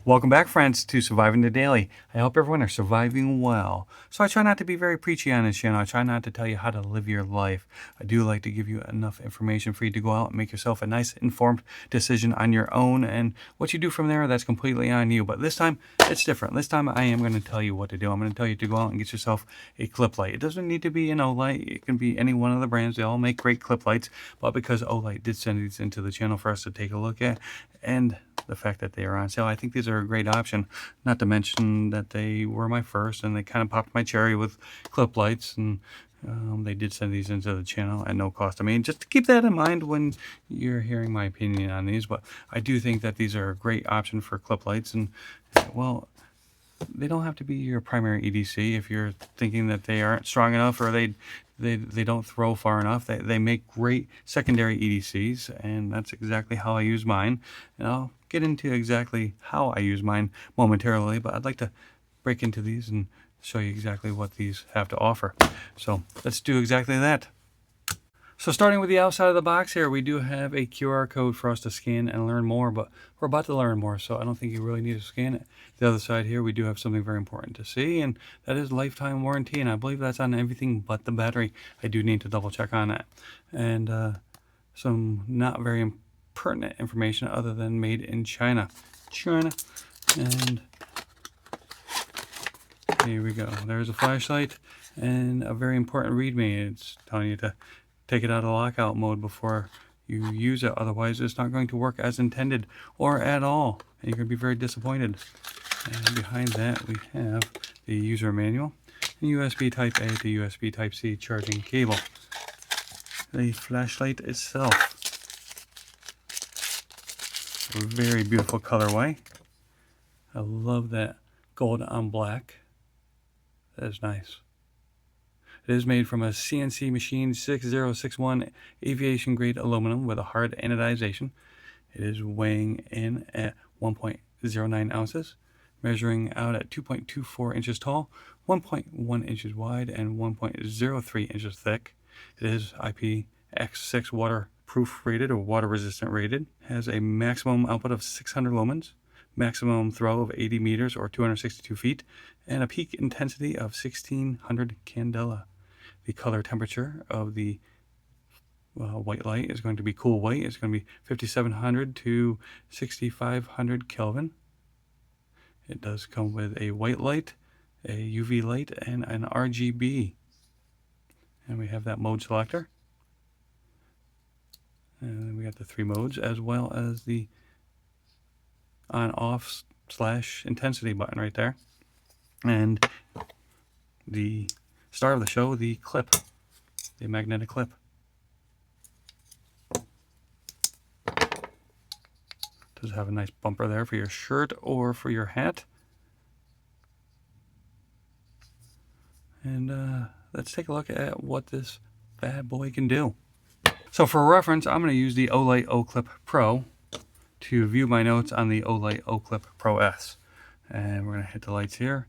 Welcome back, friends, to Surviving the Daily. I hope everyone is surviving well. So I try not to be very preachy on this channel. I try not to tell you how to live your life. I do like to give you enough information for you to go out and make yourself a nice, informed decision on your own. And what you do from there, that's completely on you. But this time, it's different. This time, I am going to tell you what to do. I'm going to tell you to go out and get yourself a clip light. It doesn't need to be an Olight. It can be any one of the brands. They all make great clip lights. But because Olight did send these into the channel for us to take a look at, and the fact that they are on sale, I think these are a great option. Not to mention that they were my first, and they kind of popped my cherry with clip lights, and they did send these into the channel at no cost to me. And just to keep that in mind when you're hearing my opinion on these, but I do think that these are a great option for clip lights. And well, they don't have to be your primary EDC if you're thinking that they aren't strong enough, or they don't throw far enough. They make great secondary EDCs, and that's exactly how I use mine. And I'll get into exactly how I use mine momentarily, but I'd like to break into these and show you exactly what these have to offer. So let's do exactly that. So starting with the outside of the box here, we do have a QR code for us to scan and learn more, but we're about to learn more, so I don't think you really need to scan it. The other side here, we do have something very important to see, and that is lifetime warranty, and I believe that's on everything but the battery. I do need to double check on that. And some not very pertinent information other than made in China. And here we go. There's a flashlight and a very important readme. It's telling you to take it out of lockout mode before you use it. Otherwise, it's not going to work as intended or at all, and you're going to be very disappointed. And behind that, we have the user manual and USB Type A to USB Type C charging cable. The flashlight itself, a very beautiful colorway. I love that gold on black. That is nice. It is made from a CNC machine 6061 aviation grade aluminum with a hard anodization. It is weighing in at 1.09 ounces, measuring out at 2.24 inches tall, 1.1 inches wide, and 1.03 inches thick. It is IPX6 waterproof rated or water resistant rated. Has a maximum output of 600 lumens, maximum throw of 80 meters or 262 feet, and a peak intensity of 1600 candela. The color temperature of the white light is going to be cool white. It's going to be 5700 to 6500 Kelvin. It does come with a white light, a UV light, and an RGB. And we have that mode selector. And then we got the 3 modes, as well as the on-off / intensity button right there. And the star of the show, the clip, the magnetic clip. Does have a nice bumper there for your shirt or for your hat. And let's take a look at what this bad boy can do. So for reference, I'm going to use the Olight Oclip Pro to view my notes on the Olight Oclip Pro S. And we're going to hit the lights here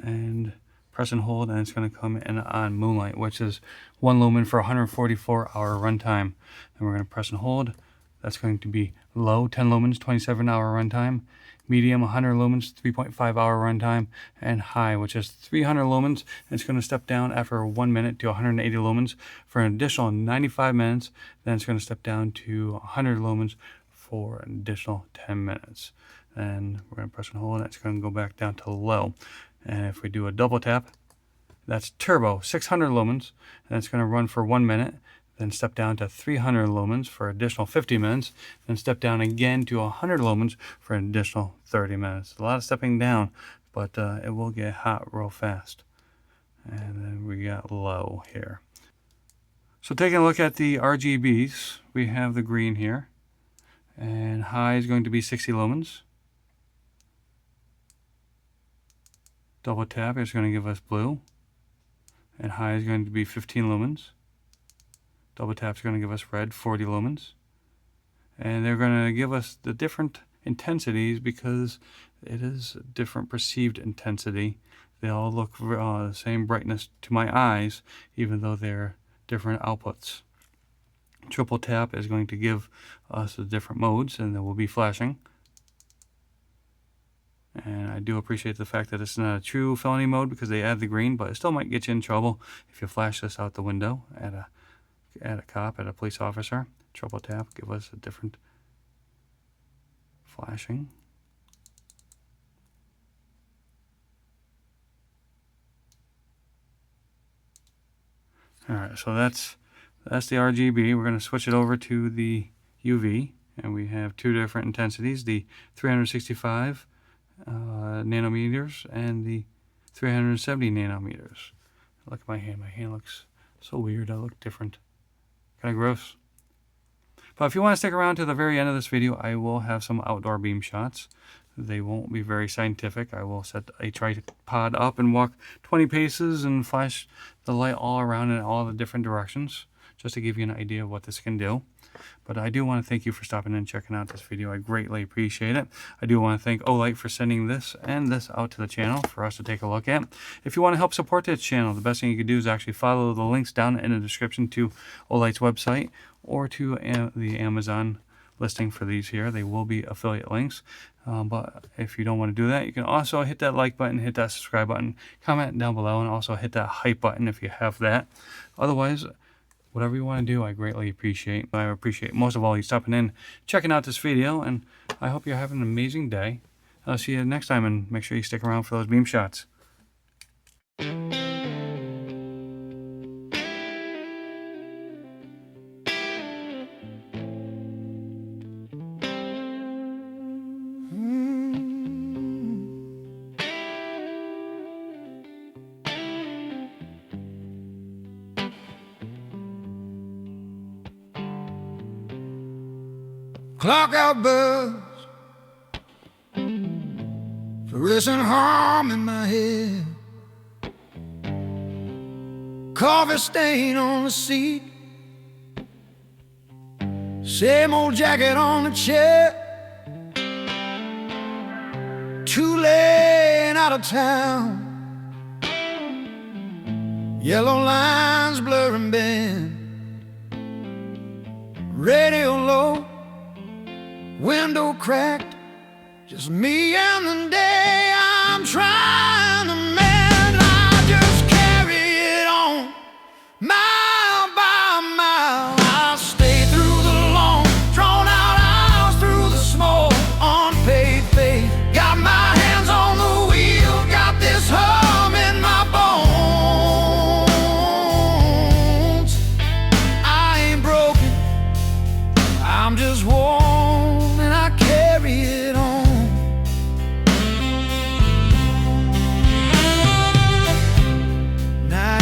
and press and hold, and it's going to come in on moonlight, which is 1 lumen for 144-hour runtime. And we're going to press and hold. That's going to be low, 10 lumens, 27-hour runtime. Medium, 100 lumens, 3.5-hour runtime. And high, which is 300 lumens. And it's going to step down after 1 minute to 180 lumens for an additional 95 minutes. Then it's going to step down to 100 lumens for an additional 10 minutes. And we're going to press and hold, and it's going to go back down to low. And if we do a double tap, that's turbo, 600 lumens, and it's going to run for 1 minute, then step down to 300 lumens for additional 50 minutes, then step down again to 100 lumens for an additional 30 minutes. A lot of stepping down, but it will get hot real fast. And then we got low here. So taking a look at the RGBs, we have the green here, and high is going to be 60 lumens. Double tap is going to give us blue, and high is going to be 15 lumens. Double tap is going to give us red, 40 lumens. And they're going to give us the different intensities because it is a different perceived intensity. They all look the same brightness to my eyes, even though they're different outputs. Triple tap is going to give us the different modes, and there will be flashing. I do appreciate the fact that it's not a true felony mode because they add the green, but it still might get you in trouble if you flash this out the window at a cop, at a police officer. Triple tap, give us a different flashing. Alright, so that's the RGB. We're going to switch it over to the UV, and we have two different intensities, the 365 nanometers and the 370 nanometers. Look at my hand. My hand looks so weird. I look different. Kind of gross. But if you want to stick around to the very end of this video, I will have some outdoor beam shots. They won't be very scientific. I will set a tripod up and walk 20 paces and flash the light all around in all the different directions, just to give you an idea of what this can do. But I do want to thank you for stopping in and checking out this video. I greatly appreciate it. I do want to thank Olight for sending this and this out to the channel for us to take a look at. If you want to help support this channel, the best thing you can do is actually follow the links down in the description to Olight's website or to the Amazon listing for these here. They will be affiliate links. But if you don't want to do that, you can also hit that like button, hit that subscribe button, comment down below, and also hit that hype button if you have that. Otherwise, whatever you want to do, I greatly appreciate. I appreciate most of all you stopping in, checking out this video, and I hope you're having an amazing day. I'll see you next time, and make sure you stick around for those beam shots. Clock out bells, fluorescent hum in my head, coffee stain on the seat, same old jacket on the chair, too late out of town, yellow lines blurring bend, radio low, window cracked, just me and the day I'm trying to mend. I just carry it on, mile by mile. I'll stay through the long, drawn out hours, through the small, unpaid faith. Got my hands on the wheel, got this hum in my bones. I ain't broken, I'm just worn.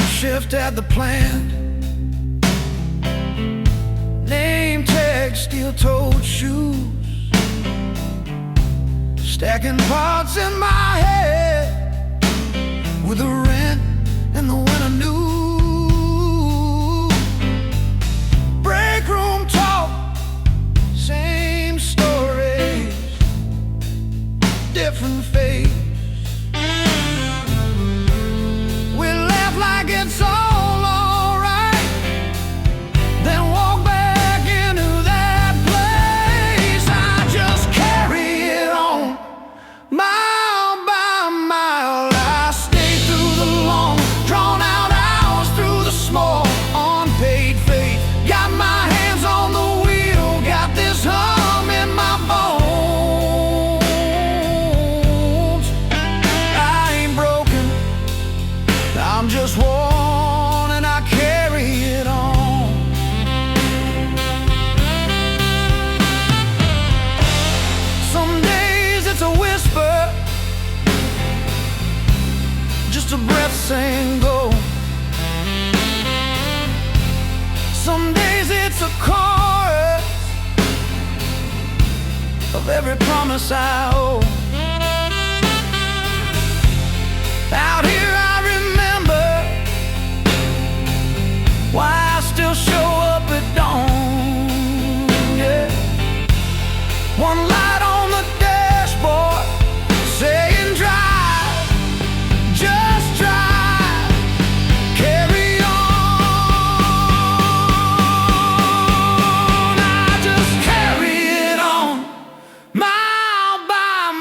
Shift at the plant, name tag, steel-toed shoes, stacking parts in my head with the rent and the winter news. Break room talk, same stories, different face. It's all alright, then walk back into that place. I just carry it on, mile by mile. I stay through the long, drawn out hours, through the small, unpaid faith. Got my hands on the wheel, got this hum in my bones. I ain't broken, I'm just worn. Just a breath saying go. Some days it's a chorus of every promise I owe. Out here I remember why I still show up at dawn. Yeah. One light on the dashboard saying drive. Just drive, carry on. I just carry it on, mile by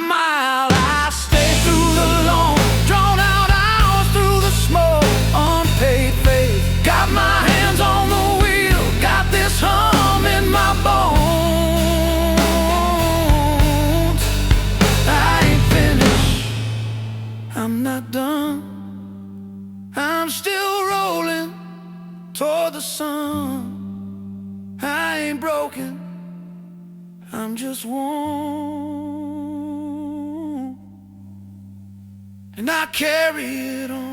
the sun. I ain't broken, I'm just worn, and I carry it on.